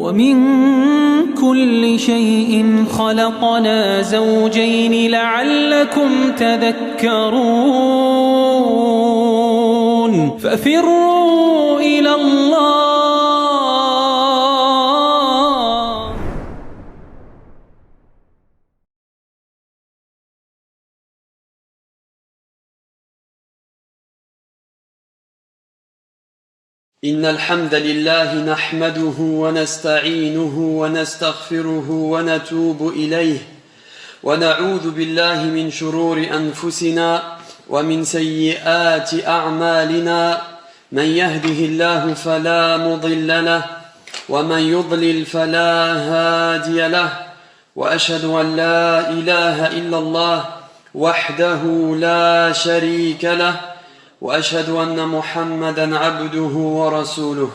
ومن كل شيء خلقنا زوجين لعلكم تذكرون ففروا إلى الله إن الحمد لله نحمده ونستعينه ونستغفره ونتوب إليه ونعوذ بالله من شرور أنفسنا ومن سيئات أعمالنا من يهده الله فلا مضل له ومن يضلل فلا هادي له وأشهد أن لا إله إلا الله وحده لا شريك له وأشهد أن محمدًا عبده ورسوله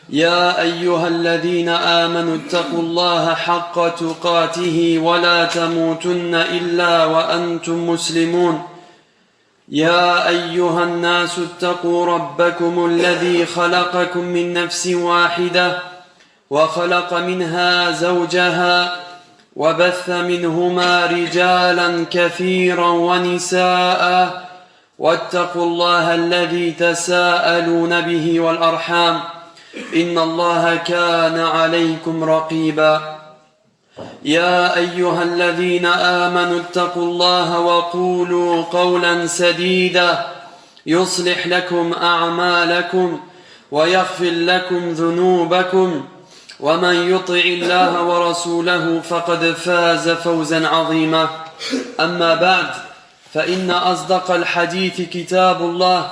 يا أيها الذين آمنوا اتقوا الله حق تقاته ولا تموتن إلا وأنتم مسلمون يا أيها الناس اتقوا ربكم الذي خلقكم من نفس واحدة وخلق منها زوجها وبث منهما رجالا كثيرا ونساء واتقوا الله الذي تساءلون به والأرحام إن الله كان عليكم رقيبا يا أيها الذين آمنوا اتقوا الله وقولوا قولا سديدا يصلح لكم أعمالكم ويغفر لكم ذنوبكم ومن يطع الله ورسوله فقد فاز فوزا عظيما أما بعد فإن أصدق الحديث كتاب الله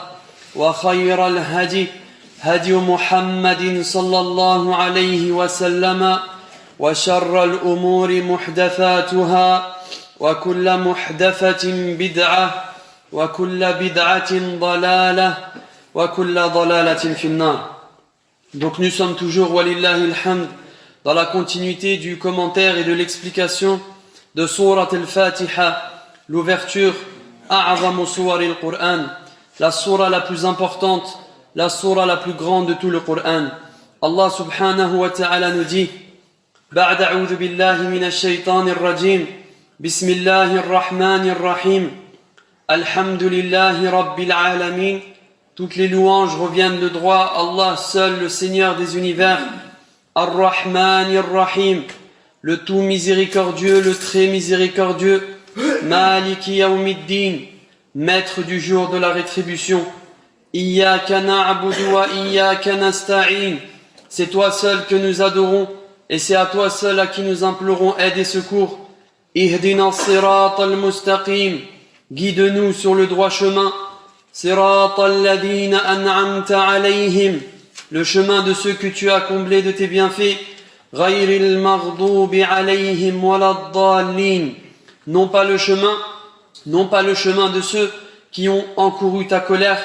وخير الهدي هدي محمد صلى الله عليه وسلم وشر الأمور محدثاتها وكل محدثة بدعة وكل بدعة ضلالة وكل ضلالة في النار. Donc nous sommes toujours, walillahi alhamd, dans la continuité du commentaire et de l'explication de Surat al-Fatiha, l'ouverture A'zamu Suwar al-Qur'an, la surah la plus importante, la surah la plus grande de tout le Qur'an. Allah subhanahu wa ta'ala nous dit Ba'd a'udhu billahi minash shaytanir rajim Bismillahir rahmanir rahim Alhamdulillahi rabbil alamin. Toutes les louanges reviennent de droit à Allah seul, le Seigneur des univers. Ar-Rahmanir Rahim, le tout miséricordieux, le très miséricordieux. Maliki Yawmiddin, maître du jour de la rétribution. Iyyaka na'budu wa iyyaka nasta'in. C'est toi seul que nous adorons et c'est à toi seul à qui nous implorons aide et secours. Ihdina siratal mustaqim, guide-nous sur le droit chemin. Siratal ladina an'amta alayhim, le chemin de ceux que tu as comblés de tes bienfaits. Ghayril maghdubi alayhim waladdallin, non pas le chemin de ceux qui ont encouru ta colère,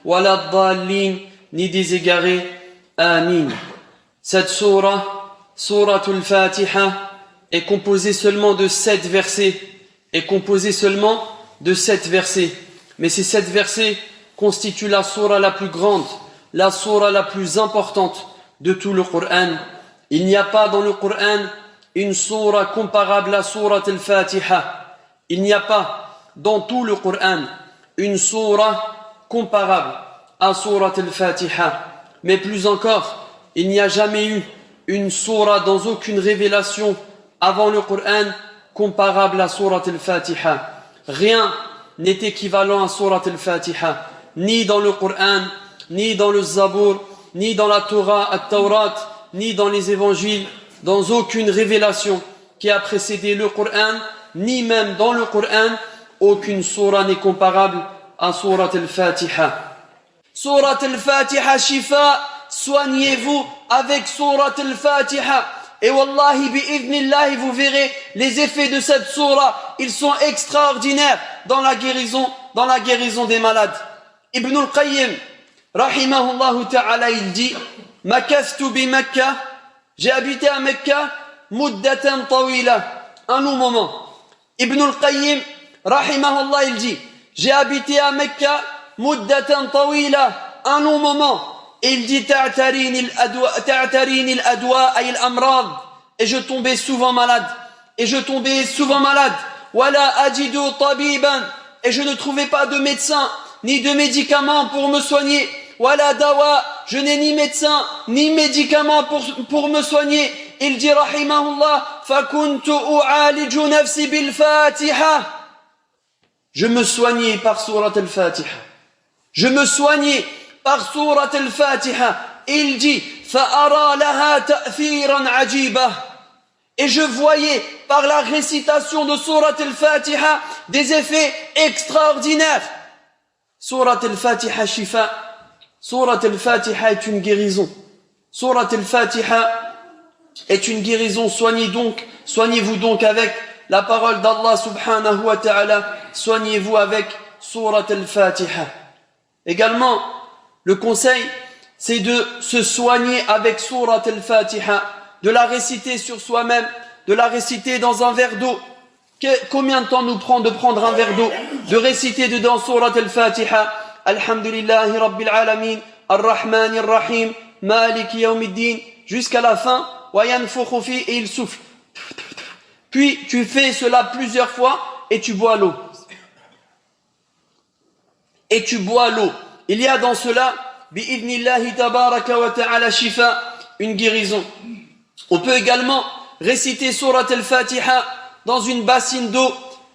waladdallin, ni des égarés. Amin. Cette Suratul Fatiha, est composée seulement de 7 versets. Mais ces 7 versets constituent la surah la plus grande, la surah la plus importante de tout le Coran. Il n'y a pas dans le Coran une surah comparable à Surat al-Fatiha. Il n'y a pas dans tout le Coran une surah comparable à Surat al-Fatiha. Mais plus encore, il n'y a jamais eu une surah dans aucune révélation avant le Coran comparable à Surat al-Fatiha. Rien n'est équivalent à Surat al-Fatiha, ni dans le Coran, ni dans le Zabour, ni dans la Torah, at-Tawrat, ni dans les évangiles, dans aucune révélation qui a précédé le Coran, ni même dans le Coran, aucune surah n'est comparable à Surat al-Fatiha. Surat al-Fatiha shifa, soignez-vous avec Surat al-Fatiha. Et wallahi bi'idhnillah, vous verrez les effets de cette surah, ils sont extraordinaires dans la guérison des malades. Ibn al-Qayyim, rahimahullah ta'ala, il dit Makastu bi Mekka, j'ai habité à Mecca, muddatan tawila, un long moment. Ibn al-Qayyim, rahimahullah, il dit j'ai habité à Mecca, muddatan tawila, un long moment. Et il dit ta'tarini al-adwa ay al-amrad, et je tombais souvent malade, wala ajidu tabiban, et je ne trouvais pas de médecin ni de médicaments pour me soigner, wala dawa, je n'ai ni médecin ni médicament pour me soigner. Il dit rahimahullah fakuntu u'aliju nafsi bil fatiha, je me soignais par surat al-Fatiha, il dit fa'ara laha ta'thiran ajiba, et je voyais par la récitation de surat al-Fatiha des effets extraordinaires. Surat al-Fatiha shifa, surat al-Fatiha est une guérison, surat al-Fatiha est une guérison. Soignez-vous donc avec la parole d'Allah subhanahu wa ta'ala, soignez-vous avec surat al-Fatiha. Également, le conseil, c'est de se soigner avec surat al-Fatiha, de la réciter sur soi-même, de la réciter dans un verre d'eau. Combien de temps nous prend de prendre un verre d'eau, de réciter dedans surat al-Fatiha, Alhamdulillahi Rabbil Alamin, Ar-Rahman Ar-Rahim, Malik Yawmiddin, jusqu'à la fin, wa yanfukhu fi, et il souffle. Puis tu fais cela plusieurs fois et tu bois l'eau. Il y a dans cela, bi'idnillahi tabaraka wa ta'ala shifa, une guérison. On peut également réciter surat al-Fatiha dans une bassine d'eau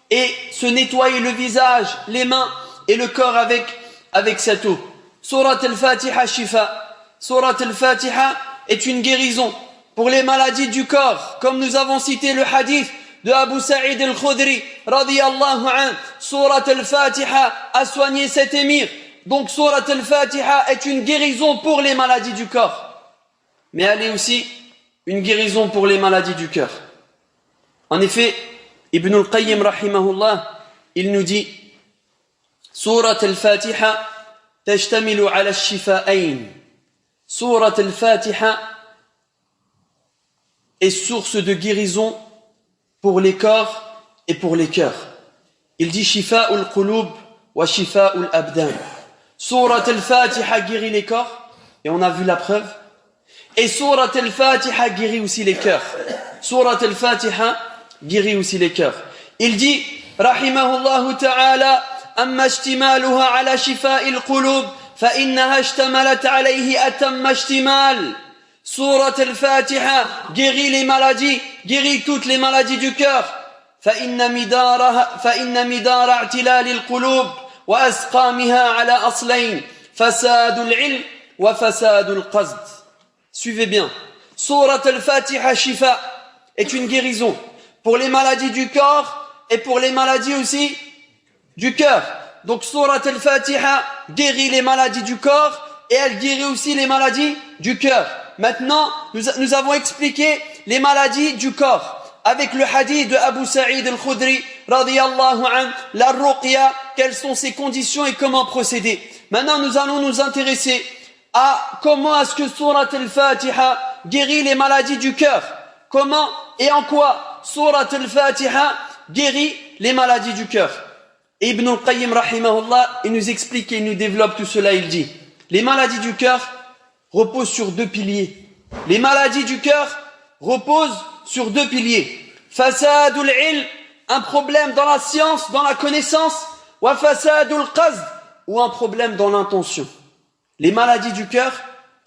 et se nettoyer le visage, les mains et le corps avec cette eau. Surat al-Fatiha shifa. Surat al-Fatiha est une guérison pour les maladies du corps, comme nous avons cité le hadith de Abu Sa'id al-Khudri radiyallahu anhu. Surat al-Fatiha a soigné cet émir. Donc surat al-Fatiha est une guérison pour les maladies du corps, mais elle est aussi une guérison pour les maladies du cœur. En effet, Ibn al-Qayyim rahimahullah, il nous dit surat al-Fatiha tajtamilu ala al-shifa'ayn. Surat al-Fatiha est source de guérison pour les corps et pour les cœurs. Il dit shifa'ul qulub wa shifa'ul abdan. Surat al-Fatiha guérit les corps, et on a vu la preuve. Et surat al-Fatiha guérit aussi les cœurs. Surat al-Fatiha guérit aussi les cœurs. Il dit rahimahullahu ta'ala amma ishtimaluha ala shifa'il qulub fa innaha ishtamalat alayhi atamma ishtimal. Surat al-Fatiha guérit les maladies, guérit toutes les maladies du cœur. Fa inna midara i'tilal al-qulub wa asqamiha ala aslayn fasad al-ilm wa fasad al-qasd. Suivez bien. Surat al-Fatiha shifa est une guérison pour les maladies du corps et pour les maladies aussi du cœur. Donc surat al-Fatiha guérit les maladies du corps et elle guérit aussi les maladies du cœur. Maintenant, nous avons expliqué les maladies du corps avec le hadith de Abu Sa'id al-Khudri radiyallahu anhu, la ruqya, quelles sont ses conditions et comment procéder. Maintenant, nous allons nous intéresser à comment est-ce que surat al-Fatiha guérit les maladies du cœur. Comment et en quoi surat al-Fatiha guérit les maladies du cœur. Et Ibn al-Qayyim rahimahullah, il nous explique et il nous développe tout cela. Il dit, les maladies du cœur reposent sur deux piliers. Les maladies du cœur reposent sur deux piliers. Fasadul ilm, un problème dans la science, dans la connaissance, wa fasadul qasd, ou un problème dans l'intention. Les maladies du cœur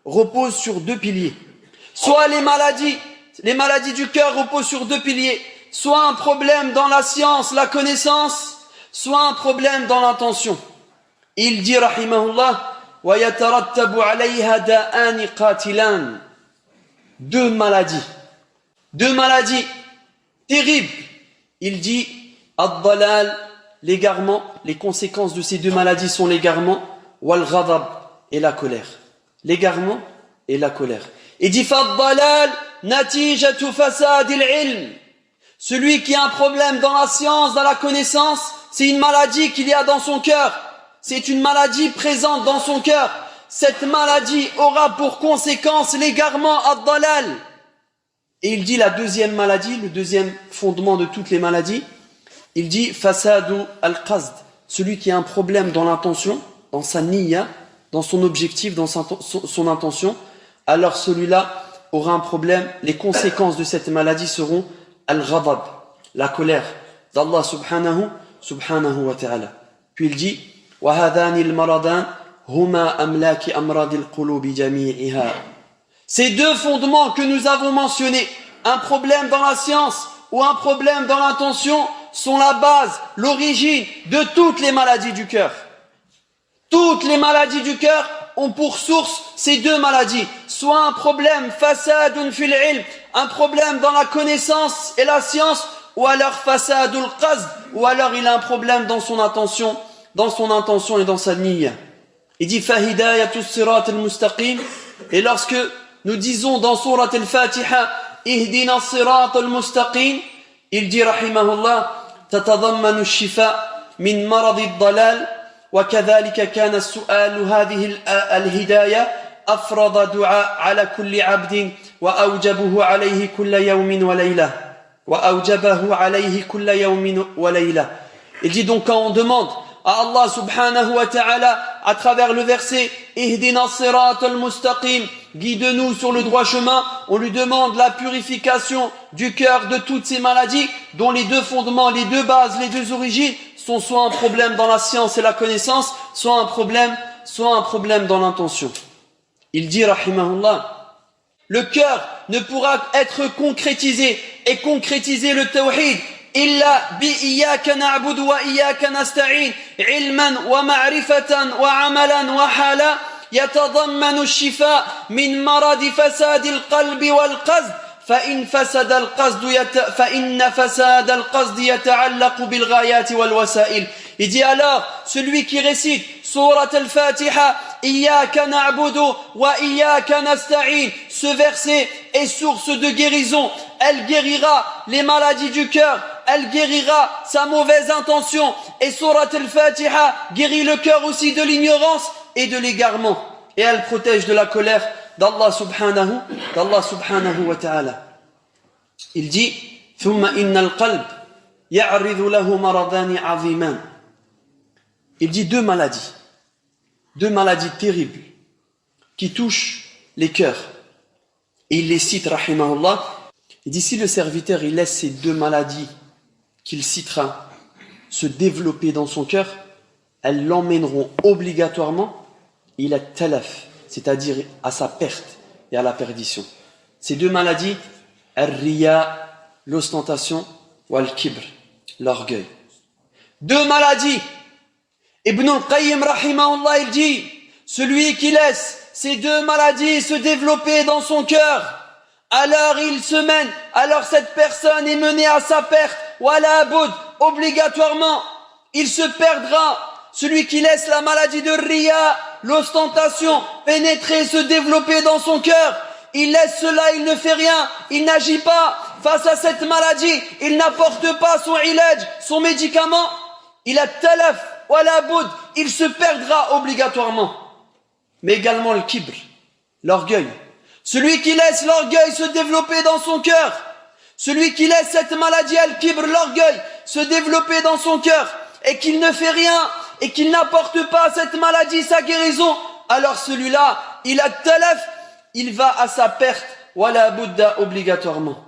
reposent sur deux piliers. Soit les maladies du cœur reposent sur deux piliers, soit un problème dans la science, la connaissance, soit un problème dans l'intention. Il dit rahimahullah wa yatarattabu alayha da'ani qatilan. Deux maladies terribles. Il dit ad-dalal, l'égarement, les conséquences de ces deux maladies sont l'égarement, wal ghadab, et la colère. L'égarement et la colère. Il dit fad-dalal natijatu fasadil ilm. Celui qui a un problème dans la science, dans la connaissance, c'est une maladie qu'il y a dans son cœur. C'est une maladie présente dans son cœur. Cette maladie aura pour conséquence l'égarement ad-dalal. Et il dit la deuxième maladie, le deuxième fondement de toutes les maladies, il dit fasadu al-qasd, celui qui a un problème dans l'intention, dans sa niyya, dans son objectif, dans son intention, alors celui-là aura un problème. Les conséquences de cette maladie seront al-ghadab, la colère d'Allah subhanahu wa ta'ala. Puis il dit وَهَذَانِ الْمَرَضَانِ هُمَا أَمْلَاكِ أَمْرَادِ الْقُلُوبِ جَمِيعِهَا. Ces deux fondements que nous avons mentionnés, un problème dans la science ou un problème dans l'intention, sont la base, l'origine de toutes les maladies du cœur. Toutes les maladies du cœur ont pour source ces deux maladies. Soit un problème fasadun fil ilm, un problème dans la connaissance et la science, ou alors fasadul qasd, ou alors il a un problème dans son intention et dans sa niyya. Il dit fahidayatus sirat al-mustaqim, et lorsque nous disons dans surat al-Fatiha ihdina sirat al-mustaqim, il dit rahimahullah tatadammanu ash-shifa min marad ad-dalal. وكذلك كان السؤال هذه الهداية أفرض دعاء على كل عبد وأوجبه عليه كل يوم وليلة. Il dit donc, quand on demande à Allah subhanahu wa ta'ala à travers le verset Ihdina sirat al-mustaqim, guide-nous sur le droit chemin, on lui demande la purification du cœur de toutes ces maladies dont les deux fondements, les deux bases, les deux origines sont soit un problème dans la science et la connaissance, soit un problème dans l'intention. Il dit rahimahullah, le cœur ne pourra être concrétisé et concrétiser le tawhid illa bi iyyaka na'budu wa iyyaka nasta'in ilman wa ma'rifatan wa amalan wa hala yatadammanu ash-shifa min maradi fasadi al-qalbi wal-qasd. فإن فساد القصد يتعلق بالغايات والوسائل. Il dit alors, celui qui récite Surat al-Fatiha, Iyyaka na'budu wa iyyaka nasta'in, ce verset est source de guérison. Elle guérira les maladies du cœur, elle guérira sa mauvaise intention. Et Surat al-Fatiha guérit le cœur aussi de l'ignorance et de l'égarement. Et elle protège de la colère d'Allah subhanahu wa ta'ala. Il dit thumma innal qalb ya'ridu lahu maradani 'aziman. Il dit deux maladies terribles qui touchent les cœurs. Et il les cite rahimahullah. Il dit si le serviteur il laisse ces deux maladies qu'il citera se développer dans son cœur, elles l'emmèneront obligatoirement ila talaf, c'est-à-dire à sa perte et à la perdition. Ces deux maladies, al-riya, l'ostentation, ou al-kibr, l'orgueil. Deux maladies. Ibn al-Qayyim rahimahullah, il dit, celui qui laisse ces deux maladies se développer dans son cœur, alors cette personne est menée à sa perte, wala boud, obligatoirement, il se perdra. Celui qui laisse la maladie de riya, l'ostentation, pénétrer, se développer dans son cœur, il laisse cela, il ne fait rien, il n'agit pas face à cette maladie, il n'apporte pas son ilaj, son médicament, il a talaf, wala boud, il se perdra obligatoirement. Mais également le kibr, l'orgueil. Celui qui laisse l'orgueil se développer dans son cœur, celui qui laisse cette maladie, al-kibr, l'orgueil, se développer dans son cœur, et qu'il ne fait rien, et qu'il n'apporte pas à cette maladie sa guérison, alors celui-là, il a talaf, il va à sa perte, wala budda, obligatoirement.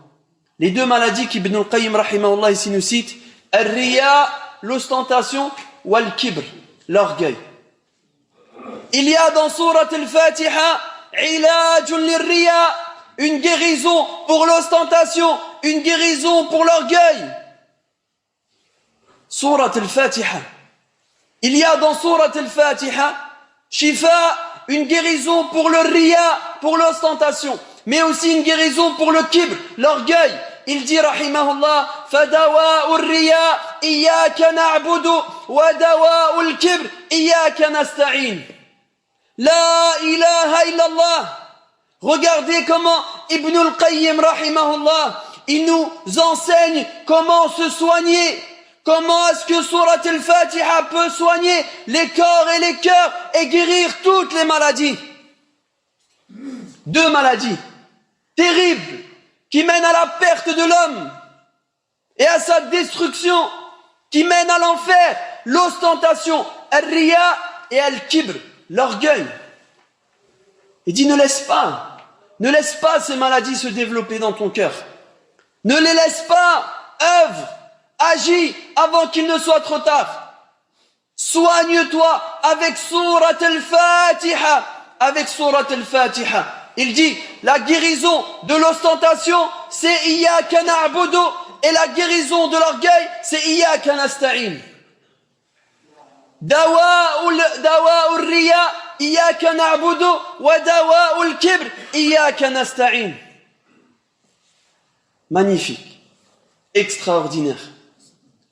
Les deux maladies qu'Ibn al-Qayyim rahimahullah ici nous cite, al-riya, l'ostentation, ou al-kibr, l'orgueil. Il y a dans Surat al-Fatiha, ilajun lir-riya, une guérison pour l'ostentation, une guérison pour l'orgueil. Surat al-Fatiha. Il y a dans Surat al-Fatiha, shifa, une guérison pour le riya, pour l'ostentation, mais aussi une guérison pour le kibr, l'orgueil. Il dit rahimahullah, fadawa'u riya, iyyaka na'budu, wa dawa'u al-kibr, iyyaka nasta'in. La ilaha illallah. Regardez comment Ibn al-Qayyim rahimahullah, il nous enseigne comment se soigner. Comment est-ce que Surat al-Fatiha peut soigner les corps et les cœurs et guérir toutes les maladies? Deux maladies terribles qui mènent à la perte de l'homme et à sa destruction, qui mènent à l'enfer, l'ostentation, al-riya et al-kibr, l'orgueil. Il dit ne laisse pas ces maladies se développer dans ton cœur. Ne les laisse pas, œuvre, agis avant qu'il ne soit trop tard. Soigne-toi avec Surat al-Fatiha. Avec Surat al-Fatiha. Il dit, la guérison de l'ostentation, c'est Iyyaka na'budu, et la guérison de l'orgueil, c'est Iyyaka nasta'in. Dawa'ul riya, Iyyaka na'budu, wa dawa'ul kibr, Iyyaka nasta'in. Magnifique, extraordinaire.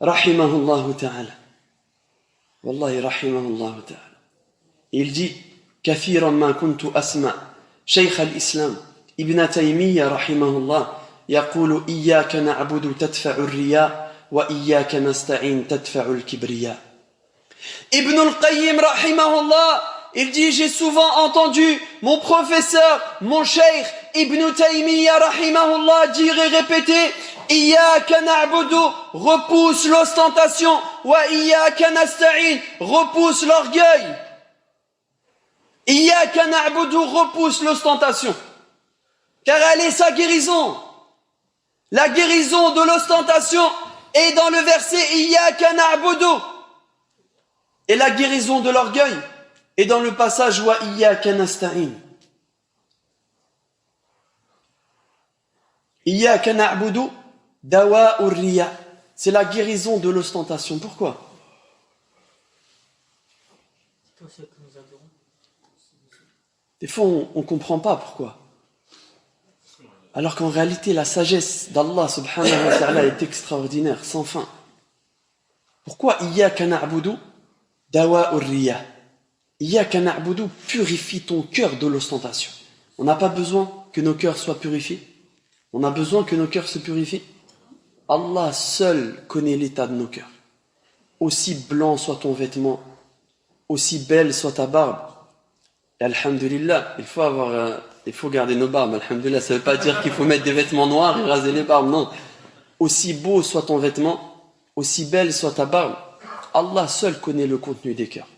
Rahimahullah ta'ala. Wallahi rahimahullah ta'ala. Il dit, كثيرا ما كنت أسمع شيخ الإسلام ابن تيمية رحمه الله يقول إياك نعبد تدفع الرياء وإياك نستعين تدفع الكبرياء. Ibn al-Qayyim rahimahullah, il dit, j'ai souvent entendu mon professeur, mon cheikh Ibn Taymiyyah rahimahullah dire et répéter, Iyyaka na'budu, repousse l'ostentation, wa iyyaka nasta'in, repousse l'orgueil. Iyyaka na'budu, repousse l'ostentation, car elle est sa guérison. La guérison de l'ostentation est dans le verset Iyyaka na'budu, et la guérison de l'orgueil est dans le passage wa iyyaka nasta'in. Iyyaka na'budu dawa'ur riya, c'est la guérison de l'ostentation. Pourquoi? Des fois, on ne comprend pas pourquoi. Alors qu'en réalité, la sagesse d'Allah subhanahu wa ta'ala est extraordinaire, sans fin. Pourquoi Iyyaka na'budu dawa'ur riya? Iyyaka na'budu purifie ton cœur de l'ostentation. On n'a pas besoin que nos cœurs soient purifiés. On a besoin que nos cœurs se purifient. Allah seul connaît l'état de nos cœurs. Aussi blanc soit ton vêtement, aussi belle soit ta barbe. Et alhamdulillah, il faut garder nos barbes. Alhamdulillah, ça ne veut pas dire qu'il faut mettre des vêtements noirs et raser les barbes, non. Aussi beau soit ton vêtement, aussi belle soit ta barbe, Allah seul connaît le contenu des cœurs.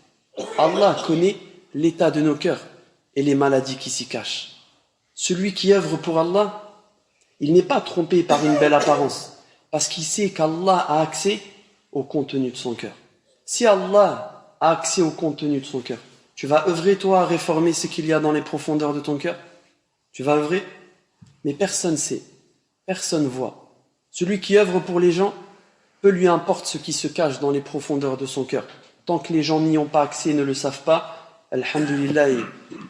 Allah connaît l'état de nos cœurs et les maladies qui s'y cachent. Celui qui œuvre pour Allah, il n'est pas trompé par une belle apparence, parce qu'il sait qu'Allah a accès au contenu de son cœur. Si Allah a accès au contenu de son cœur, tu vas œuvrer toi à réformer ce qu'il y a dans les profondeurs de ton cœur? Tu vas œuvrer? Mais personne sait, personne voit. Celui qui œuvre pour les gens, peu lui importe ce qui se cache dans les profondeurs de son cœur. Tant que les gens n'y ont pas accès et ne le savent pas, alhamdulillah,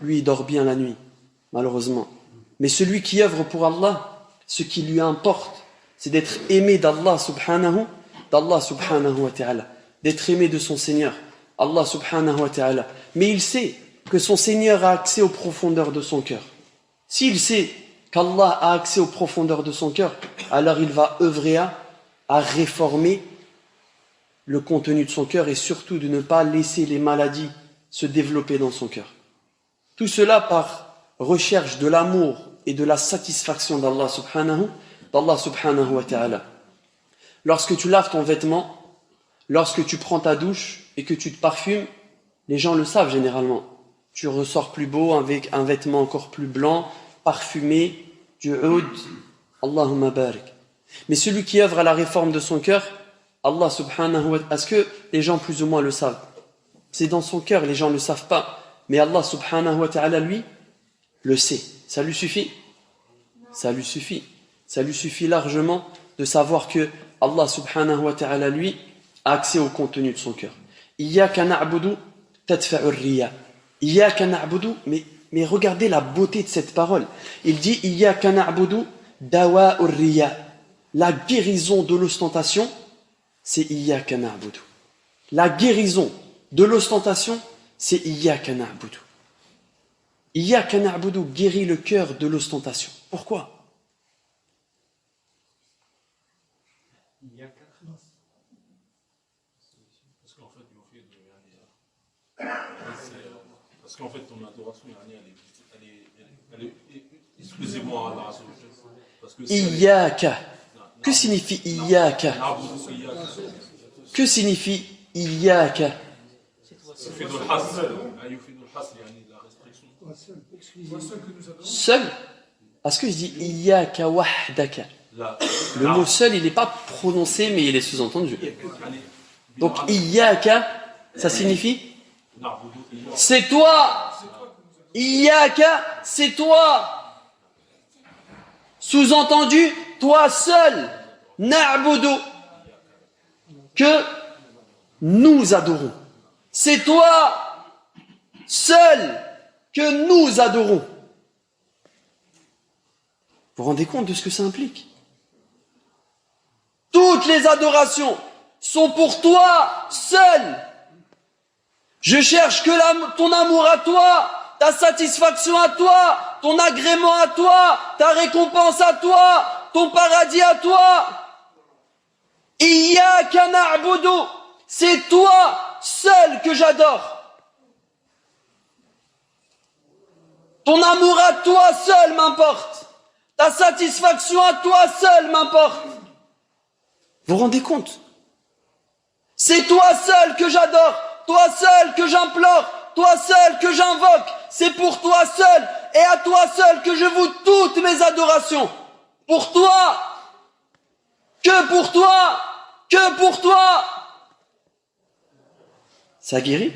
lui il dort bien la nuit, malheureusement. Mais celui qui œuvre pour Allah, ce qui lui importe, c'est d'être aimé d'Allah subhanahu wa ta'ala, d'être aimé de son Seigneur, Allah subhanahu wa ta'ala. Mais il sait que son Seigneur a accès aux profondeurs de son cœur. S'il sait qu'Allah a accès aux profondeurs de son cœur, alors il va œuvrer à réformer le contenu de son cœur et surtout de ne pas laisser les maladies se développer dans son cœur. Tout cela par recherche de l'amour et de la satisfaction d'Allah subhanahu wa ta'ala. Lorsque tu laves ton vêtement, lorsque tu prends ta douche et que tu te parfumes, les gens le savent généralement. Tu ressors plus beau avec un vêtement encore plus blanc, parfumé, du oud, Allahumma barik. Mais celui qui œuvre à la réforme de son cœur, Allah subhanahu wa ta'ala, est-ce que les gens plus ou moins le savent? C'est dans son cœur, les gens ne le savent pas. Mais Allah subhanahu wa ta'ala, lui, le sait. Ça lui suffit? Ça lui suffit. Ça lui suffit largement de savoir que Allah subhanahu wa ta'ala, lui, a accès au contenu de son cœur. Iyyaka na'budu tadfa'ur riya. Iyyaka na'budu, mais regardez la beauté de cette parole. Il dit Iyyaka na'budu dawa'ur riya. La guérison de l'ostentation, c'est Iyyaka na'budu. La guérison de l'ostentation, c'est Iyyaka na'budu. Iyyaka na'budu guérit le cœur de l'ostentation. Pourquoi? Parce qu'en fait, ton adoration, elle est exclusivement à Allah. Iyyaka. Que signifie Iyyaka? Que signifie Iyyaka? يفيد الحصر يفيد الحصر يعني la restriction. Seul. Est-ce que je dis iyyaka wahdaka? Là. Le mot seul, il n'est pas prononcé, mais il est sous-entendu. Donc iyyaka, ça signifie c'est toi. Iyyaka, c'est toi. Sous-entendu, toi seul. Na'budu, que nous adorons. C'est toi seul que nous adorons. Vous vous rendez compte de ce que ça implique? Toutes les adorations sont pour toi seul. Je cherche que ton amour à toi, ta satisfaction à toi, ton agrément à toi, ta récompense à toi, ton paradis à toi. Iyyaka na'budu, c'est toi seul que j'adore. Ton amour à toi seul m'importe. Ta satisfaction à toi seul m'importe. Vous vous rendez compte? C'est toi seul que j'adore, toi seul que j'implore, toi seul que j'invoque. C'est pour toi seul et à toi seul que je voue toutes mes adorations. Pour toi, que pour toi, que pour toi. Ça guérit?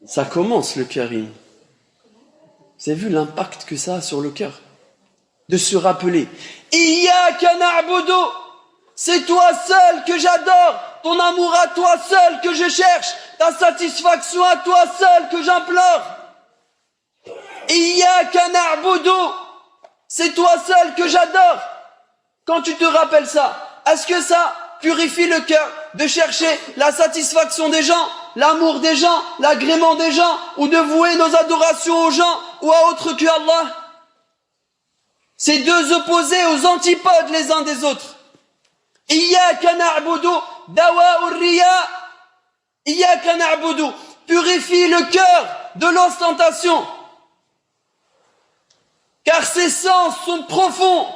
Ça commence le cœur. Vous avez vu l'impact que ça a sur le cœur? De se rappeler, Iyyaka na'budu, c'est toi seul que j'adore, ton amour à toi seul que je cherche, ta satisfaction à toi seul que j'implore. Iyyaka na'budu, c'est toi seul que j'adore. Quand tu te rappelles ça, est-ce que ça purifie le cœur de chercher la satisfaction des gens, l'amour des gens, l'agrément des gens, ou de vouer nos adorations aux gens ou à autre que Allah? C'est deux opposés aux antipodes les uns des autres. Iyyaka na'budu dawa'ur riya. Iyyaka na'budu purifie le cœur de l'ostentation. Car ses sens sont profonds.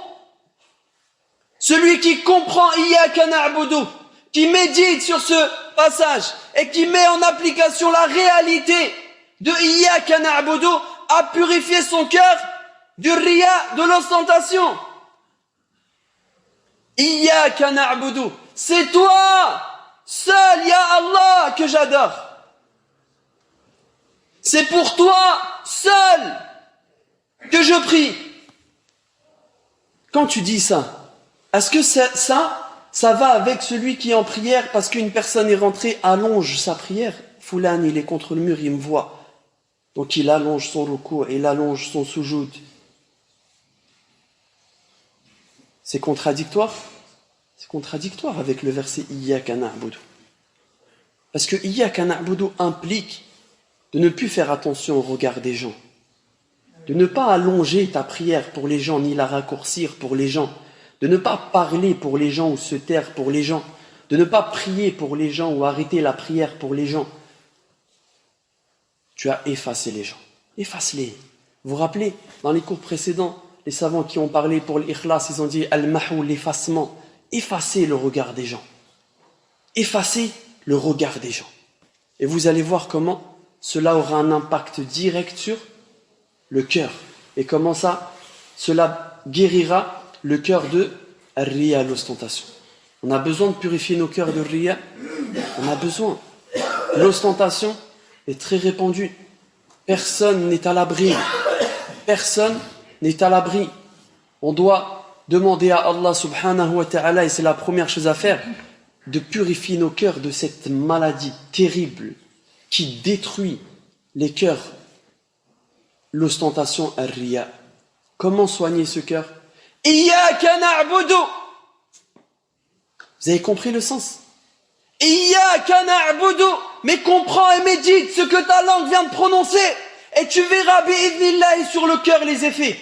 Celui qui comprend Iyyaka na'budu, qui médite sur ce passage et qui met en application la réalité de Iyyaka na'budu, a purifié son cœur du riya, de l'ostentation. Iyyaka na'budu, c'est toi seul, ya Allah, que j'adore. C'est pour toi seul que je prie. Quand tu dis ça, est-ce que ça va avec celui qui est en prière parce qu'une personne est rentrée, allonge sa prière? Foulane, il est contre le mur, il me voit. Donc il allonge son ruku, il allonge son sujoud. C'est contradictoire? C'est contradictoire avec le verset Iyyaka na'budu. Parce que Iyyaka na'budu implique de ne plus faire attention au regard des gens. De ne pas allonger ta prière pour les gens, ni la raccourcir pour les gens. De ne pas parler pour les gens ou se taire pour les gens. De ne pas prier pour les gens ou arrêter la prière pour les gens. Tu as effacé les gens. Efface-les. Vous vous rappelez, dans les cours précédents, les savants qui ont parlé pour l'ikhlas, ils ont dit al-mahou, l'effacement. Effacez le regard des gens. Effacez le regard des gens. Et vous allez voir comment cela aura un impact direct sur le cœur. Et comment cela guérira le cœur de riya, l'ostentation. On a besoin de purifier nos cœurs de riya. On a besoin. L'ostentation est très répandue. Personne n'est à l'abri. Personne n'est à l'abri. On doit demander à Allah subhanahu wa ta'ala, et c'est la première chose à faire, de purifier nos cœurs de cette maladie terrible qui détruit les cœurs, l'ostentation ar-riya. Comment soigner ce cœur? Iyyaka na'budu. Vous avez compris le sens? Iyyaka na'budu. Mais comprends et médite ce que ta langue vient de prononcer, et tu verras bi'idhnillahi sur le cœur les effets.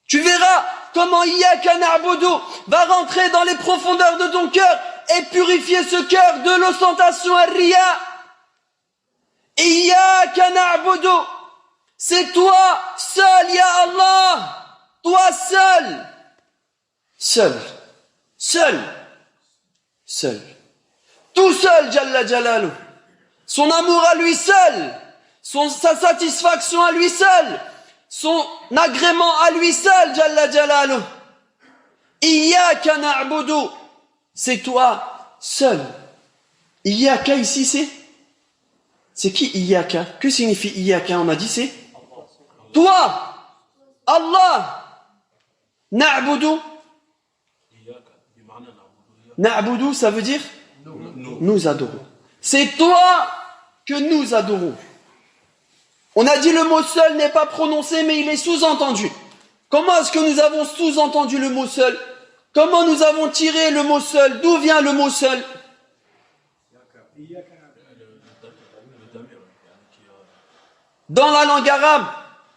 Tu verras comment Iyyaka na'budu va rentrer dans les profondeurs de ton cœur et purifier ce cœur de l'ostentation ar-riya. Iyyaka na'budu, c'est toi seul, ya Allah, toi seul, seul. tout seul, Jalla Jalaluh. Son amour à lui seul, sa satisfaction à lui seul, son agrément à lui seul, Jalla Jalaluh. Iyyaka na'budu, c'est toi seul. Iyyaka ici c'est qui Iyyaka? Que signifie Iyyaka? On a dit c'est toi, Allah. Na'budu, na'budu, ça veut dire nous adorons. C'est toi que nous adorons. On a dit le mot seul n'est pas prononcé, mais il est sous-entendu. Comment est-ce que nous avons sous-entendu le mot seul? Comment nous avons tiré le mot seul? D'où vient le mot seul? Dans la langue arabe,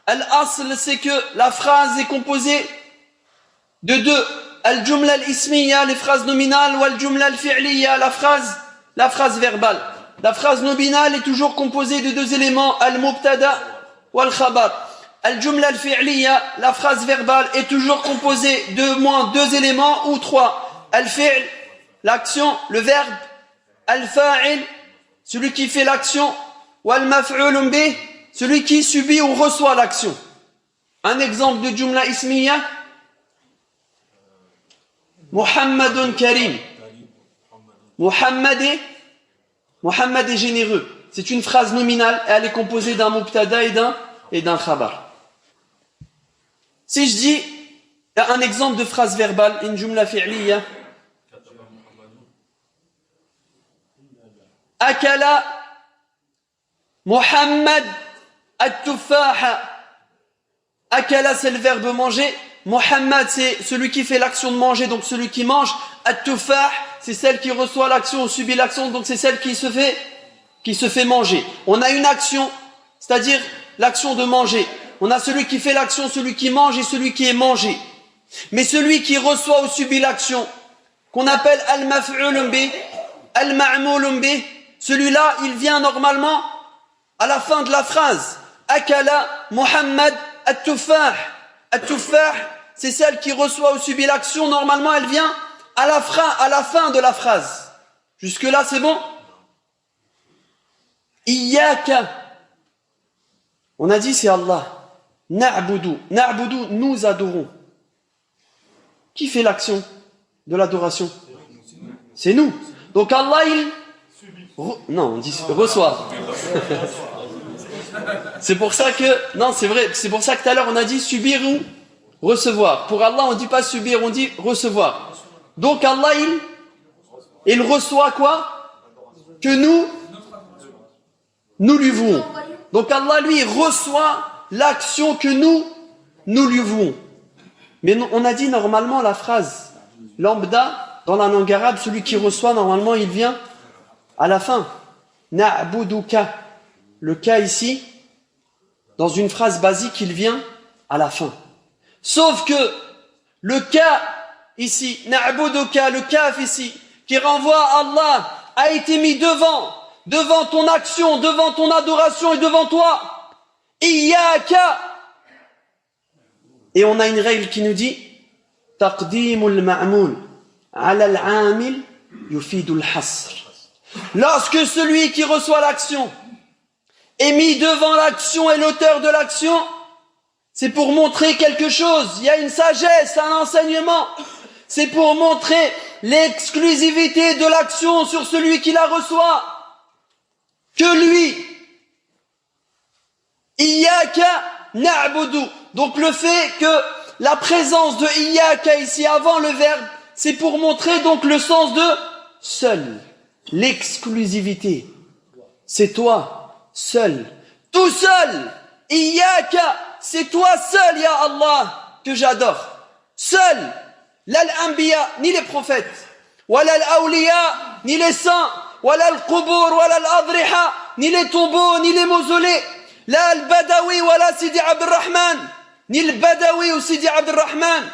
al-asl, c'est que la phrase est composée de deux. Al-jumla al-ismiya, les phrases nominales, ou al-jumla al-fi'liya, la phrase verbale. La phrase nominale est toujours composée de deux éléments, al-mubtada ou al-khabar. Al-jumla al-fi'liya, la phrase verbale, est toujours composée de moins deux éléments ou trois. Al-fi'l, l'action, le verbe. Al-fa'il, celui qui fait l'action. Ou al-maf'ulun bih, celui qui subit ou reçoit l'action. Un exemple de jumla ismiya. Muhammadun Karim. Muhammad est généreux. C'est une phrase nominale et elle est composée d'un mubtada et d'un khabar. Si je dis un exemple de phrase verbale, une jumla fi'liya. Akala Muhammad at-tufaha. Akala, c'est le verbe manger. Muhammad, c'est celui qui fait l'action de manger, donc celui qui mange. At-tufah, c'est celle qui reçoit l'action ou subit l'action, donc c'est celle qui se fait manger. On a une action, c'est-à-dire l'action de manger. On a celui qui fait l'action, celui qui mange et celui qui est mangé. Mais celui qui reçoit ou subit l'action, qu'on appelle al-maf'ulun bih, al-ma'mulun bih, celui-là, il vient normalement à la fin de la phrase. Akala Muhammad at-tufah. At-tufah, c'est celle qui reçoit ou subit l'action. Normalement, elle vient à la fin de la phrase. Jusque-là, c'est bon? Iyyaka. On a dit c'est Allah. Na'budu. Na'budu, nous adorons. Qui fait l'action de l'adoration? C'est nous. Donc Allah, non, on dit reçoit. C'est pour ça que, non, c'est vrai, c'est pour ça que tout à l'heure on a dit subir ou recevoir. Pour Allah, on dit pas subir, on dit recevoir. Donc Allah, il reçoit quoi? Que nous lui vouons. Donc Allah, lui, reçoit l'action que nous lui vouons. Mais on a dit normalement la phrase lambda, dans la langue arabe, celui qui reçoit, normalement, il vient à la fin. Na'buduka. Le cas ici, dans une phrase basique, il vient à la fin. Sauf que le cas ici, na'buduka, le kaf ici, qui renvoie à Allah, a été mis devant ton action, devant ton adoration et devant toi. Iyyaka. Et on a une règle qui nous dit taqdimul ma'mul ala al-amil yufidul hasr. Lorsque celui qui reçoit l'action est mis devant l'action et l'auteur de l'action, c'est pour montrer quelque chose. Il y a une sagesse, un enseignement. C'est pour montrer l'exclusivité de l'action sur celui qui la reçoit. Que lui. Iyyaka na'budu. Donc le fait que la présence de Iyyaka ici avant le verbe, c'est pour montrer donc le sens de seul. L'exclusivité. C'est toi, seul. Tout seul. Iyyaka, c'est toi seul, ya Allah, que j'adore. Seul. La l'anbiya, ni les prophètes. Wala l'awliya, ni les saints. Wala l'qubur, wala l'adriha, ni les tombeaux, ni les mausolées. La l'badawi, wala Sidi Abdurrahman, ni le badawi ou Sidi Abdurrahman.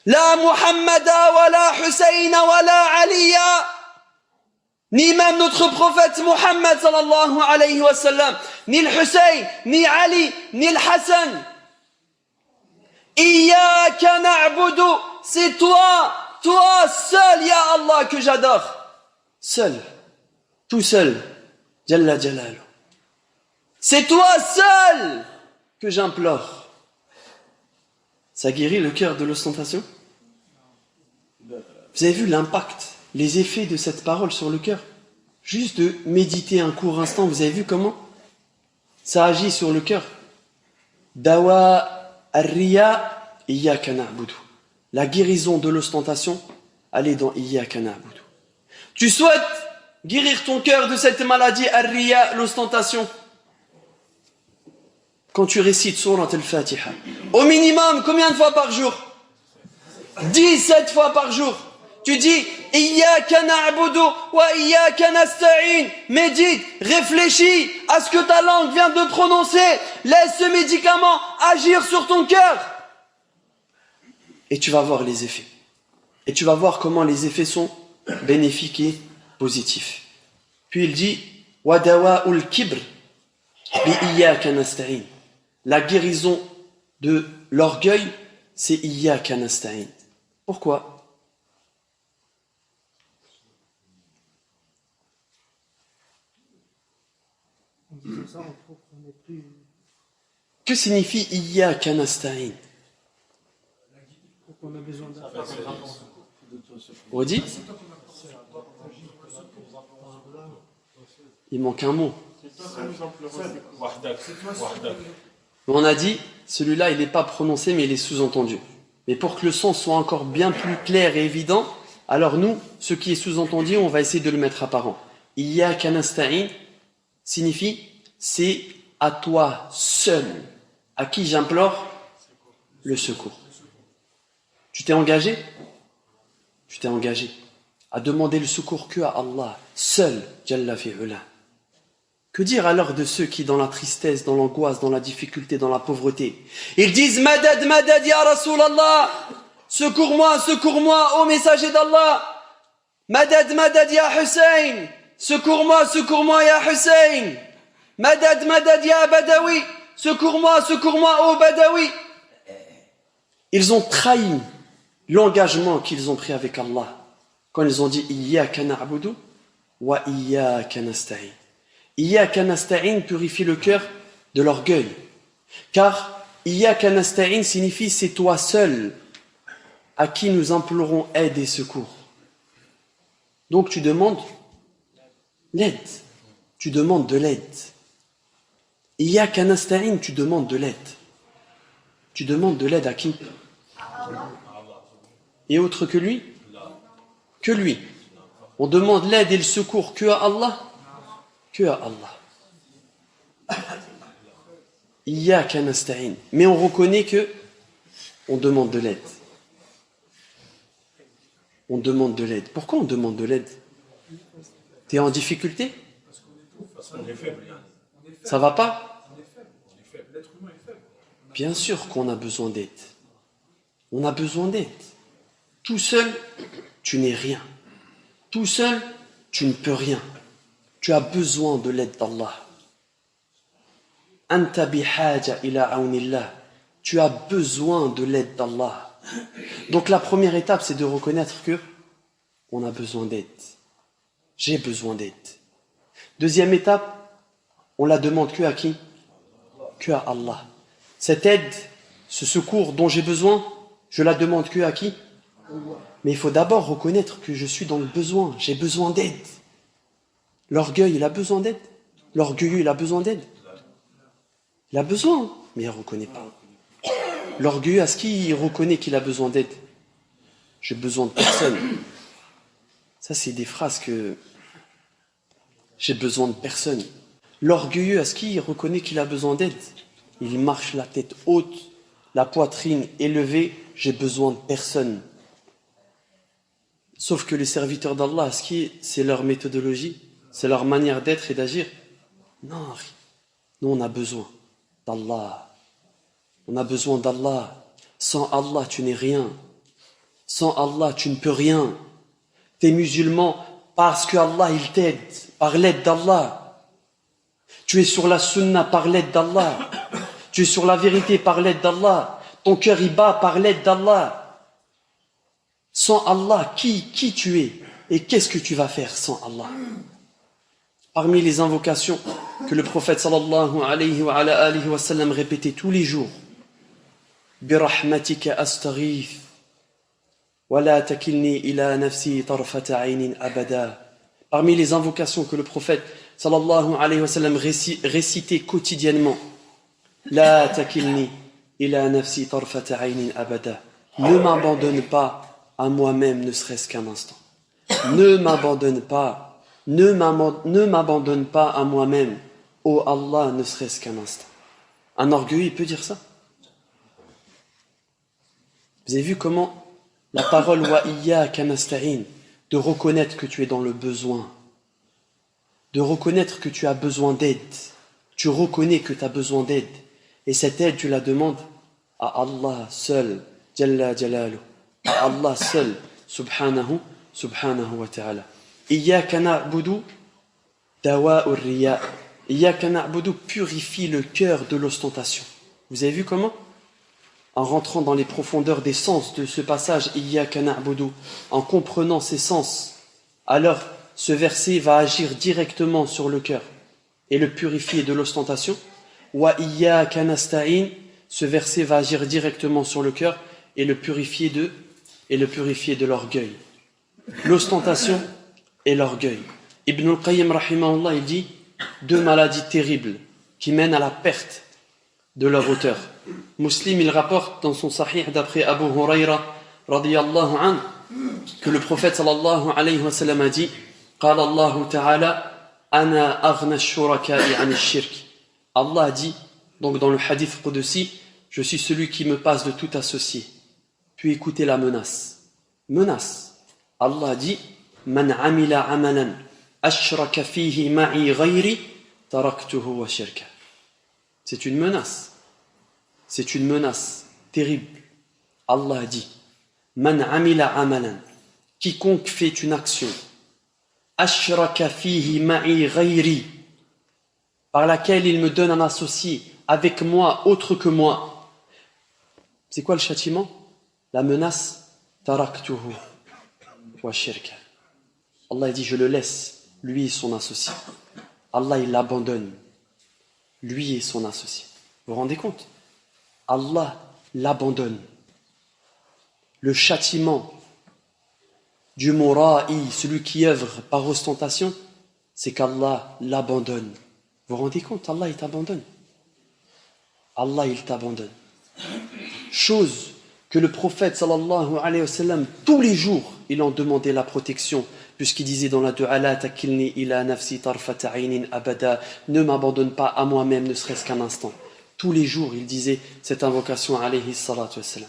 La Muhammada, wala Husayna, wala Aliya. Ni même notre prophète Muhammad sallallahu alayhi wa sallam, ni le Hussein, ni Ali, ni le Hassan. Iyyaka na'budu, c'est toi toi seul, ya Allah, que j'adore. Seul, tout seul, Jalla Jalalu. C'est toi seul que j'implore. Ça guérit le cœur de l'ostentation? Vous avez vu l'impact, les effets de cette parole sur le cœur? Juste de méditer un court instant, vous avez vu comment ça agit sur le cœur? Dawa ar-riya iyyaka na'budu. La guérison de l'ostentation, elle est dans iyyaka na'budu. Tu souhaites guérir ton cœur de cette maladie ar-riya, l'ostentation? Quand tu récites Surat al-Fatiha, au minimum, combien de fois par jour? 17 fois par jour. Tu dis Iyyaka na'budu wa iyyaka nasta'in. Médite, réfléchis à ce que ta langue vient de prononcer. Laisse ce médicament agir sur ton cœur. Et tu vas voir les effets. Et tu vas voir comment les effets sont bénéfiques et positifs. Puis il dit Wa dawa'ul kibr bi iyyaka nasta'in. La guérison de l'orgueil, c'est Iyyaka nasta'in. Pourquoi? Que signifie Iyyaka nasta'in? Redis? Il manque un mot. On a dit, celui-là, il n'est pas prononcé, mais il est sous-entendu. Mais pour que le son soit encore bien plus clair et évident, alors nous, ce qui est sous-entendu, on va essayer de le mettre apparent. Iyyaka nasta'in signifie, c'est à toi seul, à qui j'implore le secours. Tu t'es engagé? Tu t'es engagé à demander le secours que à Allah, seul, Jalla fi'ula. Que dire alors de ceux qui, dans la tristesse, dans l'angoisse, dans la difficulté, dans la pauvreté, ils disent Madad, Madad, ya Rasulallah, secours-moi, secours-moi, ô messager d'Allah, Madad, Madad, ya Hussein, secours-moi, secours-moi, ya Hussein, Madad, Madad, ya Badawi, secours-moi, secours-moi, ô Badawi. Ils ont trahi l'engagement qu'ils ont pris avec Allah quand ils ont dit Iyyaka na'budu wa iyyaka nasta'in. Iyyaka nasta'in purifie le cœur de l'orgueil. Car Iyyaka nasta'in signifie c'est toi seul à qui nous implorons aide et secours. Donc tu demandes l'aide. Tu demandes de l'aide. Iyyaka nasta'in, tu demandes de l'aide. Tu demandes de l'aide à qui? Et autre que lui? Que lui. On demande l'aide et le secours que à Allah? Que à Allah. Iyyaka nasta'in. Mais on reconnaît que on demande de l'aide. On demande de l'aide. Pourquoi on demande de l'aide? T'es en difficulté? Ça va pas? Bien sûr qu'on a besoin d'aide. On a besoin d'aide. Tout seul, tu n'es rien. Tout seul, tu ne peux rien. Tu as besoin de l'aide d'Allah. Anta bihaja ila aunillah. Tu as besoin de l'aide d'Allah. Donc la première étape, c'est de reconnaître que on a besoin d'aide. J'ai besoin d'aide. Deuxième étape, on la demande que à qui? Que à Allah. Cette aide, ce secours dont j'ai besoin, je la demande que à qui? Mais il faut d'abord reconnaître que je suis dans le besoin. J'ai besoin d'aide. L'orgueil, il a besoin d'aide. L'orgueilleux, il a besoin d'aide. Il a besoin, mais il ne reconnaît pas. L'orgueilleux, est-ce qu'il reconnaît qu'il a besoin d'aide? J'ai besoin de personne. Ça, c'est des phrases que... J'ai besoin de personne. L'orgueilleux, est-ce qu'il reconnaît qu'il a besoin d'aide? Il marche la tête haute, la poitrine élevée. J'ai besoin de personne. Sauf que les serviteurs d'Allah, est-ce que c'est leur méthodologie? C'est leur manière d'être et d'agir? Non, nous on a besoin d'Allah. On a besoin d'Allah. Sans Allah, tu n'es rien. Sans Allah, tu ne peux rien. Tu es musulman parce que Allah, il t'aide, par l'aide d'Allah. Tu es sur la sunna par l'aide d'Allah. Tu es sur la vérité par l'aide d'Allah. Ton cœur y bat par l'aide d'Allah. Sans Allah, qui tu es et qu'est-ce que tu vas faire sans Allah? Parmi les invocations que le prophète sallallahu alayhi wa sallam répétait tous les jours, Birahmatika astaghith wa la takilni ila nafsi tarfata aynin abada. Parmi les invocations que le prophète sallallahu alayhi wa sallam récitait quotidiennement, La takilni ila nafsi tarfata aynin abada. Ne m'abandonne pas à moi-même ne serait-ce qu'un instant. Ne m'abandonne pas à moi-même, ô Allah, ne serait-ce qu'un instant. Un orgueilleux, il peut dire ça? Vous avez vu comment la parole wa iyyaka nasta'in, de reconnaître que tu es dans le besoin, de reconnaître que tu as besoin d'aide, tu reconnais que tu as besoin d'aide, et cette aide tu la demandes à Allah seul, Jalla Jalalu, à Allah seul, subhanahu wa ta'ala. Iyyaka na'budu dawa'ur riya. Iyyaka na'budu purifie le cœur de l'ostentation. Vous avez vu comment? En rentrant dans les profondeurs des sens de ce passage, Iyyaka na'budu, en comprenant ces sens, alors ce verset va agir directement sur le cœur et le purifier de l'ostentation. Wa iyyaka nasta'in, ce verset va agir directement sur le cœur et le purifier de l'orgueil. L'ostentation et l'orgueil. Ibn al-Qayyim rahimahullah, il dit deux maladies terribles qui mènent à la perte de leur auteur. Muslim, il rapporte dans son sahih d'après Abu Huraira radiyallahu anhu que le prophète sallallahu alayhi wa sallam a dit Qala Allah ta'ala ana aghna ash-shuraka'i 'an ash-shirk. Allah a dit donc dans le hadith qudsi, je suis celui qui me passe de tout associé. Puis écoutez la menace. Allah a dit Man 'amila 'amalan ashraka fihi ma'i ghayri taraktuhu wa shirka. C'est une menace terrible. Allah a dit Man 'amila 'amalan, quiconque fait une action ashraka fihi ma'i ghayri, par laquelle il me donne un associé avec moi, autre que moi. C'est quoi le châtiment? La menace, taraktuhu wa shirka. Allah dit, je le laisse, lui et son associé. Allah, il l'abandonne, lui et son associé. Vous vous rendez compte? Allah l'abandonne. Le châtiment du mura'i, celui qui œuvre par ostentation, c'est qu'Allah l'abandonne. Vous vous rendez compte? Allah, il t'abandonne. Allah, il t'abandonne. Chose que le prophète sallallahu alayhi wa sallam, tous les jours, il en demandait la protection, puisqu'il disait dans la dua La takilni ila nafsi tarfata aynin abada, ne m'abandonne pas à moi-même, ne serait-ce qu'un instant. Tous les jours, il disait cette invocation alayhi salatu wa sallam.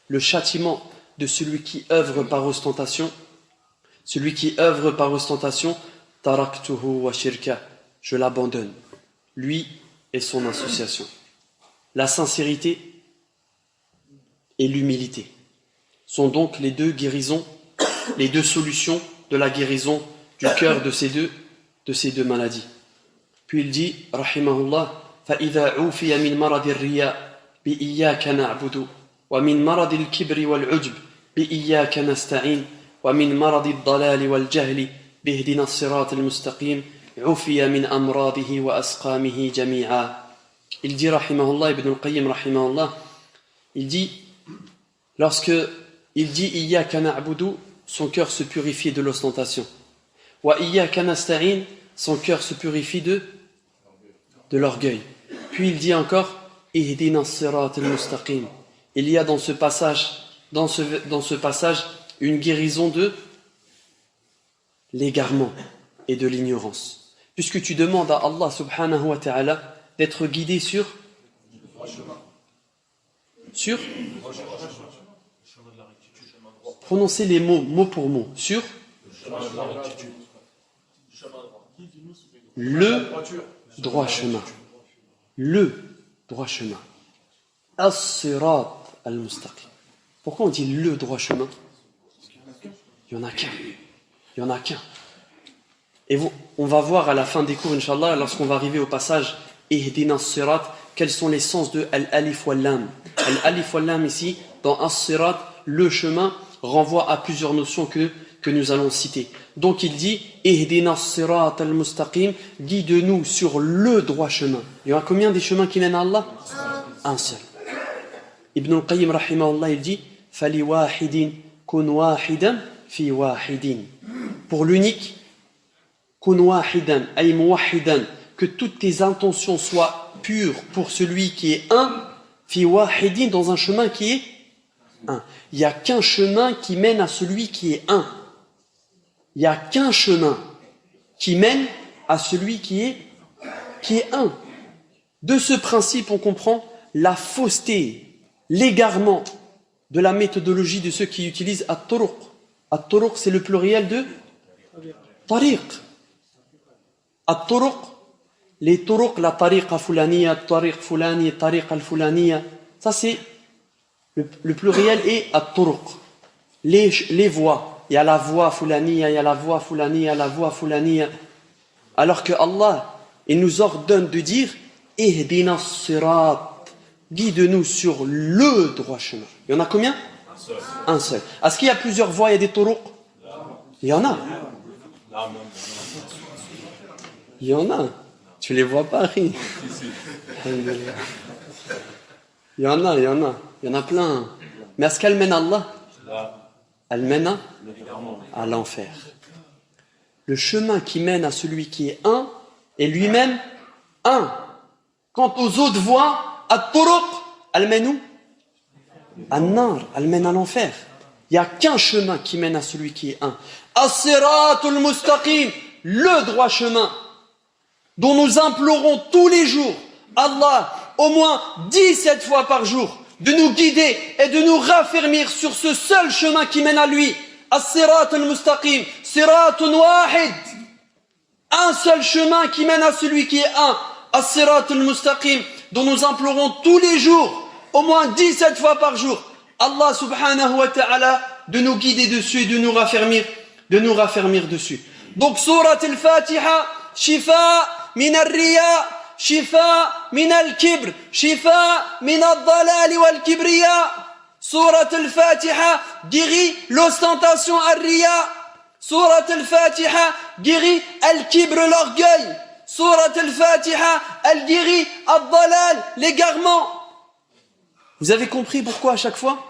Le châtiment de celui qui œuvre par ostentation, taraktuhu wa shirka, je l'abandonne, lui et son association. La sincérité et l'humilité sont donc les deux guérisons, les deux solutions de la guérison du cœur de ces deux maladies. Puis il dit, rahimahullah, فَإِذَا عُوفِيَ مِنْ مَرَضِ الرِّيَاءِ بِإِيَّاكَ نَعْبُدُ وَمِنْ مَرَضِ الْكِبْرِ وَالْعُجْبِ بِإِيَّاكَ نَسْتَعِينُ وَمِنْ مَرَضِ الضَّلَالِ وَالْجَهْلِ بِاهْدِنَا الصِّرَاطِ الْمُسْتَقِيمِ عُفِيَ مِنْ أَمْرَاضِهِ وَأَسْقَامِهِ جَمِيعًا. Il dit, rahimahullah, Ibn al-Qayyim, rahimahullah, il dit, lorsque il dit Iyyaka na'budu, son cœur se purifie de l'ostentation. Wa iyyaka nasta'in, son cœur se purifie de l'orgueil. Puis il dit encore Ihdina as-sirat al-mustaqim. Il y a dans ce passage une guérison de l'égarement et de l'ignorance. Puisque tu demandes à Allah subhanahu wa ta'ala d'être guidé sur prononcez les mots, mot pour mot, sur le droit chemin. Le droit chemin. As-sirat al-mustaqim. Pourquoi on dit le droit chemin? Il n'y en a qu'un. Et on va voir à la fin des cours, Inch'Allah, lorsqu'on va arriver au passage Ihdina as-sirat, quels sont les sens de al-alif wal-lam. Al-alif wal-lam ici, dans as-sirat, le chemin, renvoie à plusieurs notions que nous allons citer. Donc il dit Ihdina as-sirat al-mustaqim, guide-nous sur le droit chemin. Il y aura combien des chemins qui mènent à Allah? Un seul. Ibn al-Qayyim rahimahullah il dit Fali wahidin kun wahidan fi wahidin. Pour l'unique, kun wahidan ay muwahidan, que toutes tes intentions soient pures pour celui qui est un, fi wahidin, dans un chemin qui est un. Il n'y a qu'un chemin qui mène à celui qui est un. Il n'y a qu'un chemin qui mène à celui qui est un. De ce principe, on comprend la fausseté, l'égarement de la méthodologie de ceux qui utilisent at-turuq. At-turuq, c'est le pluriel de tariq. At-turuq, les turuq, la tariqa fulaniya, tariq fulani, tariq al-fulaniya, ça c'est le pluriel est at-turuq. Les voies. Il y a la voie fulaniya, il y a la voie fulaniya, il y a la voie fulaniya. Alors que Allah, il nous ordonne de dire Ihdina as-sirat, guide-nous sur le droit chemin. Il y en a combien? Un seul. Est-ce qu'il y a plusieurs voies, il y a des turuq? Il y en a. Il y en a. Tu les vois pas, Ri? Il y en a, il y en a. Il y en a plein. Mais est-ce qu'elle mène à Allah? Elle mène à l'enfer. Le chemin qui mène à celui qui est un est lui-même un. Quant aux autres voies, at-turuq, elle mène où? An-nar, elle mène à l'enfer. Il n'y a qu'un chemin qui mène à celui qui est un. As-siratul mustaqim, le droit chemin, dont nous implorons tous les jours Allah, au moins 17 fois par jour, de nous guider et de nous raffermir sur ce seul chemin qui mène à lui. As-siratul mustaqim, siratun wahid. Un seul chemin qui mène à celui qui est un. As-siratul mustaqim, dont nous implorons tous les jours, au moins 17 fois par jour, Allah subhanahu wa ta'ala, de nous guider dessus et de nous raffermir dessus. Donc, surat al-Fatiha, shifa min al-riya, shifa min al-kibr, shifa min al-dalal wal-kibriya. Surat al-Fatiha guérit l'ostentation al-riya. Surat al-Fatiha guérit al-kibr, l'orgueil. Surat al-Fatiha, elle guérit al-dalal, l'égarement. Vous avez compris pourquoi à chaque fois?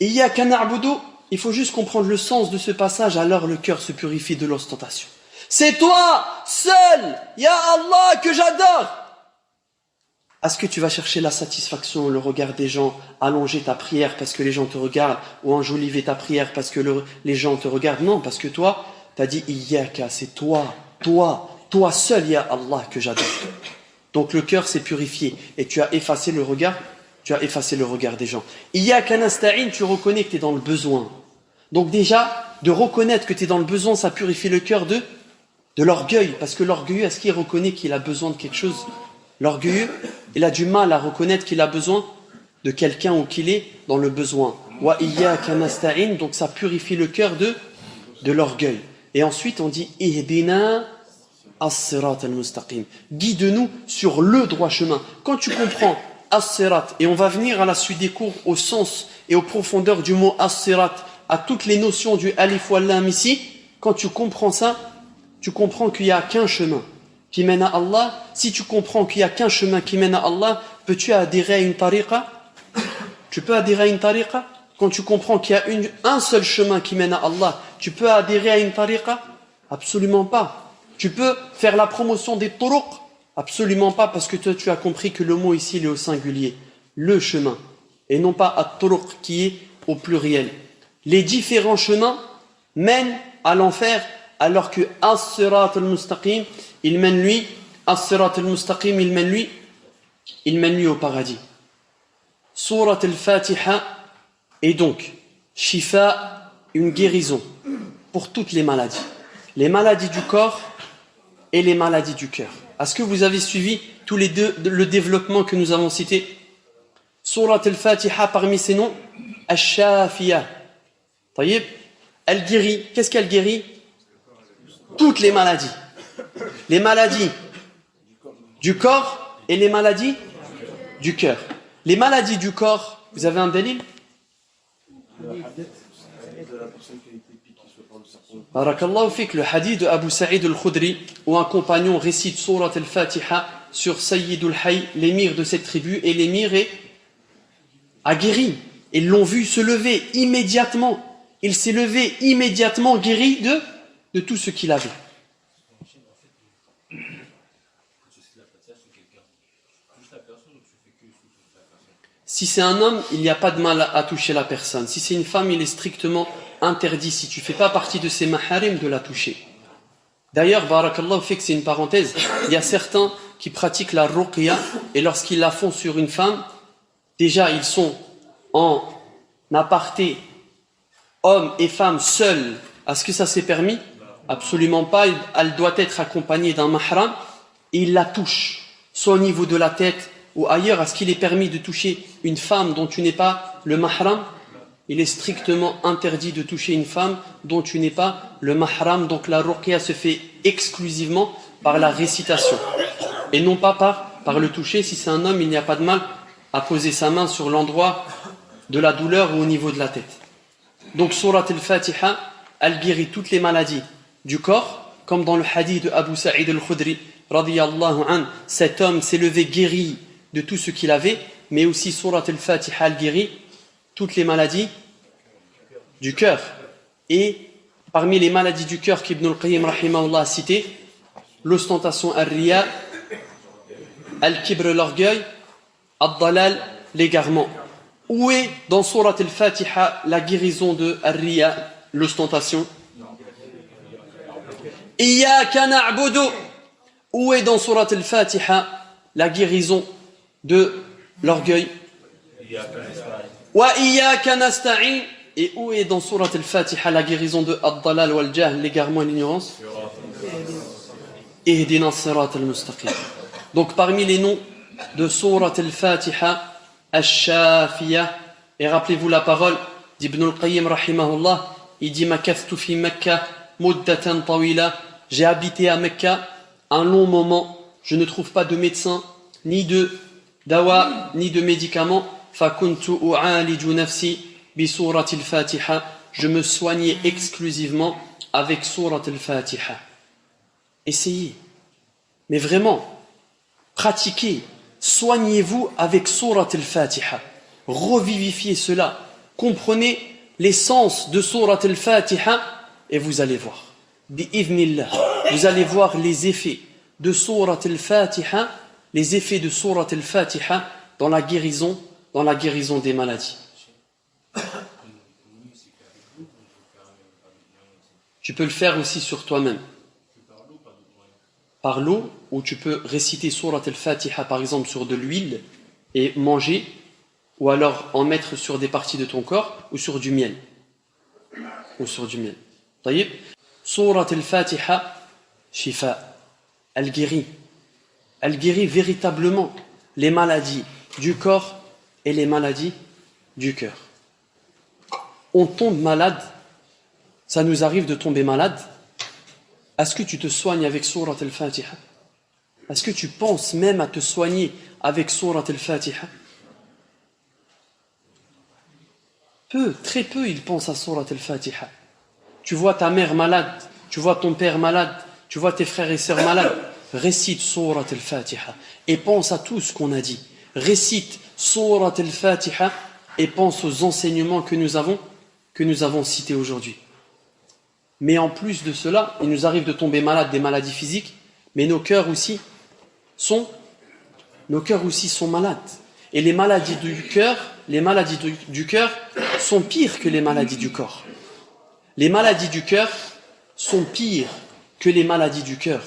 Iyyaka na'budu, il faut juste comprendre le sens de ce passage, alors le cœur se purifie de l'ostentation. C'est toi, seul, ya Allah, que j'adore. Est-ce que tu vas chercher la satisfaction, le regard des gens, allonger ta prière parce que les gens te regardent, ou enjoliver ta prière parce que les gens te regardent? Non, parce que toi, tu as dit Iyyaka, c'est toi seul, ya Allah, que j'adore. Donc le cœur s'est purifié et tu as effacé le regard des gens. Iyyaka nasta'in, tu reconnais que tu es dans le besoin. Donc déjà, de reconnaître que tu es dans le besoin, ça purifie le cœur de l'orgueil. Parce que l'orgueilleux, est-ce qu'il reconnaît qu'il a besoin de quelque chose? L'orgueilleux, il a du mal à reconnaître qu'il a besoin de quelqu'un ou qu'il est dans le besoin. Wa iyyaka nasta'in, donc ça purifie le cœur de l'orgueil. Et ensuite, on dit Ihdina as-sirat al-mustaqim. Guide-nous sur le droit chemin. Quand tu comprends as-sirat, et on va venir à la suite des cours au sens et aux profondeurs du mot as-sirat, à toutes les notions du alif wal lam ici, quand tu comprends ça, tu comprends qu'il n'y a qu'un chemin qui mène à Allah. Si tu comprends qu'il n'y a qu'un chemin qui mène à Allah, peux-tu adhérer à une tariqa? Tu peux adhérer à une tariqa? Quand tu comprends qu'il y a un seul chemin qui mène à Allah, tu peux adhérer à une tariqa? Absolument pas. Tu peux faire la promotion des turuq? Absolument pas, parce que toi tu as compris que le mot ici il est au singulier, le chemin, et non pas at-turuq qui est au pluriel. Les différents chemins mènent à l'enfer, alors que as-sirat al-mustaqim, il mène lui au paradis. Surat al-Fatiha est donc shifa, une guérison pour toutes les maladies du corps et les maladies du cœur. Est-ce que vous avez suivi tous les deux le développement que nous avons cité? Surat al-Fatiha, parmi ses noms, Ash-Shafiya. Taïb, elle guérit. Qu'est-ce qu'elle guérit? Toutes les maladies. Les maladies du corps et les maladies du cœur. Les maladies du corps, vous avez un dalil? de la personne qui a été piquée par le serpent. Barakallahu fik, le hadith de Abu Sa'id al-Khudri, où un compagnon récite Surat al-Fatiha sur Sayyidul Hayy, l'émir de cette tribu, et l'émir a guéri. Ils l'ont vu se lever immédiatement. Il s'est levé immédiatement guéri de tout ce qu'il avait. Si c'est un homme, il n'y a pas de mal à toucher la personne. Si c'est une femme, il est strictement interdit, si tu ne fais pas partie de ses maharim, de la toucher. D'ailleurs, barakallahu fik, c'est une parenthèse, il y a certains qui pratiquent la ruqya, et lorsqu'ils la font sur une femme, déjà ils sont en aparté, hommes et femmes seuls. Est-ce que ça c'est permis? Absolument pas. Elle doit être accompagnée d'un mahram, et il la touche, soit au niveau de la tête ou ailleurs. Est-ce qu'il est permis de toucher une femme dont tu n'es pas le mahram? Il est strictement interdit de toucher une femme dont tu n'es pas le mahram. Donc la ruqya se fait exclusivement par la récitation et non pas par le toucher. Si c'est un homme, il n'y a pas de mal à poser sa main sur l'endroit de la douleur ou au niveau de la tête. Donc Surat al-Fatiha, elle guérit toutes les maladies du corps, comme dans le hadith de Abu Sa'id al-Khudri radiyallahu an, cet homme s'est levé guéri de tout ce qu'il avait, mais aussi Surat al-Fatiha, elle guérit toutes les maladies du cœur. Et parmi les maladies du cœur qu'Ibn al-Qayyim rahimahullah a cité, l'ostentation al-riya, al-kibr, l'orgueil, al-dalal, l'égarement. Où est dans Surat al-Fatiha la guérison de al-riya, l'ostentation? Iyyaka na'budu. Où est dans Surat al-Fatiha la guérison de l'orgueil? Wa iyyaka nasta'in. Et où est dans Surat al-Fatiha la guérison de ad-dalal wal-jahl, l'égarement et l'ignorance? Ihdina as-sirat al-mustaqim. Donc parmi les noms de Surat al-Fatiha, Ash-Shafiyah, et rappelez-vous la parole d'Ibn al-Qayyim rahimahullah, il dit Makathtu fi Mekka muddatan tawila, j'ai habité à Mecca un long moment, je ne trouve pas de médecin, ni de dawa, ni de médicaments. Fakuntu u'aliju nafsi bi surat al-Fatiha, je me soignais exclusivement avec Surat al-Fatiha. Essayez, mais vraiment, pratiquez, soignez-vous avec Surat al-Fatiha, revivifiez cela, comprenez l'essence de Surat al-Fatiha et vous allez voir, bi'idhnillah, vous allez voir les effets de Surat al-Fatiha, les effets de Surat al-Fatiha dans la guérison des maladies. Tu peux le faire aussi sur toi-même. Par l'eau, ou tu peux réciter Surat al-Fatiha par exemple sur de l'huile et manger, ou alors en mettre sur des parties de ton corps, ou sur du miel. Taïb. Surat al-Fatiha, shifa, elle guérit véritablement les maladies du corps et les maladies du cœur. On tombe malade, ça nous arrive de tomber malade. Est-ce que tu te soignes avec Surat al-Fatiha? Est-ce que tu penses même à te soigner avec Surat al-Fatiha? Très peu, ils pensent à Surat al-Fatiha. Tu vois ta mère malade, tu vois ton père malade, tu vois tes frères et sœurs malades. Récite Surat al-Fatiha et pense à tout ce qu'on a dit. Récite Surat al-Fatiha et pense aux enseignements que nous avons cités aujourd'hui. Mais en plus de cela, il nous arrive de tomber malade des maladies physiques, mais nos cœurs aussi sont malades. Et les maladies du cœur sont pires que les maladies du corps. Les maladies du cœur sont pires que les maladies du cœur.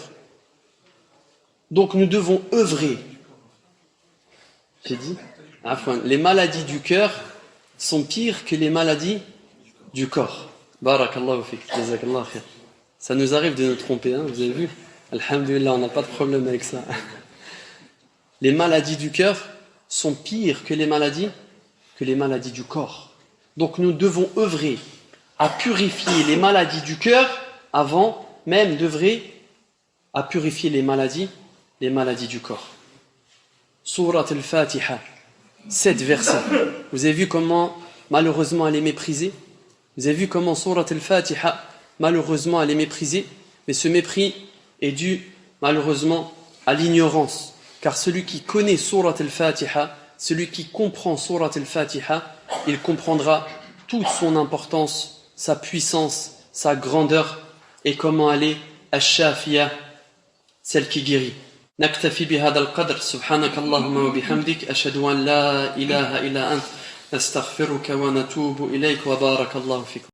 Donc nous devons œuvrer. J'ai dit, les maladies du cœur sont pires que les maladies du corps. Barakallahu fik, jazakallahu khair. Ça nous arrive de nous tromper, hein, vous avez vu? Alhamdulillah, on n'a pas de problème avec ça. Les maladies du cœur sont pires que les maladies du corps. Donc nous devons œuvrer à purifier les maladies du cœur avant même d'œuvrer à purifier les maladies du corps. Surat al-Fatiha, 7 versets. Vous avez vu comment malheureusement elle est méprisée? Vous avez vu comment Surat al-Fatiha, malheureusement, elle est méprisée, mais ce mépris est dû, malheureusement, à l'ignorance. Car celui qui connaît Surat al-Fatiha, celui qui comprend Surat al-Fatiha, il comprendra toute son importance, sa puissance, sa grandeur, et comment elle est Ash-Shafiya, celle qui guérit. نكتفي بهذا القدر سبحانك اللهم وبحمدك أشهد أن لا إله إلا أنت نستغفرك ونتوب إليك وبارك الله فيكم